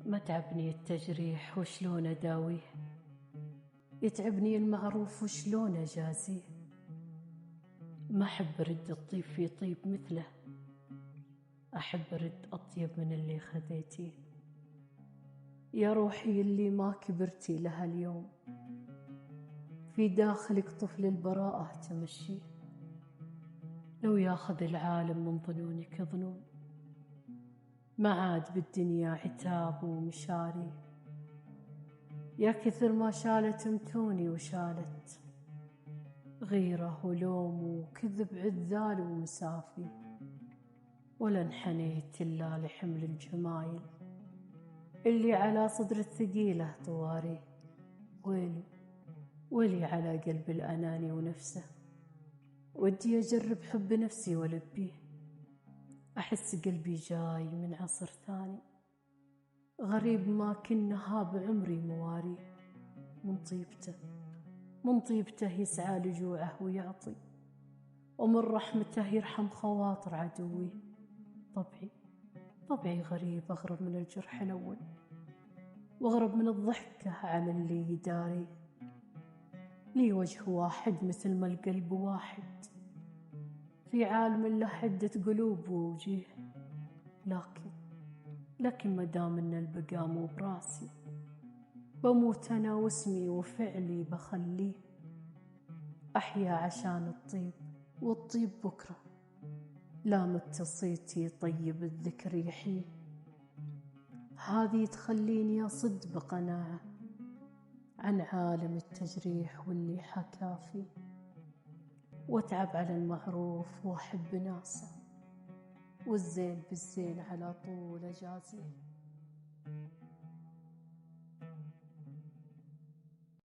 ما تعبني التجريح وشلون أداويه، يتعبني المعروف وشلون أجازيه. ما أحب أرد الطيب في طيب مثله، أحب أرد أطيب من اللي خذيتيه. يا روحي اللي ما كبرتي لها اليوم، في داخلك طفل البراءة تمشيه. لو ياخذ العالم من ظنونك ظنون، ما عاد بالدنيا عتاب ومشاري. يا كثر ما شالت متوني وشالت، غيرة ولوم وكذب عذال ومسافي. ولا انحنيت إلا لحمل الجمايل اللي على صدر الثقيلة طواري. ويلي ويلي على قلب الأناني ونفسه، ودي أجرب حب نفسي ولبيه. أحس قلبي جاي من عصر ثاني، غريب ما كنا بعمري مواريه. من طيبته يسعى لجوعه ويعطي، ومن رحمته يرحم خواطر عدوي. طبعي غريب، أغرب من الجرح الأول، وأغرب من الضحكة على اللي يداري. لي وجه واحد مثل ما القلب واحد، في عالم له عدة قلوب ووجيه. لكن مدام إن البقاء مو براسي، بموت أنا واسمي وفعلي بخليه. أحيا عشان الطيب، والطيب بكرة لا متصيتي طيب الذكر يحييه. هذه تخليني أصد بقناعة عن عالم التجريح واللي حكى فيه، واتعب على المعروف وأحب ناسه، والزين بالزين على طول أجازيه.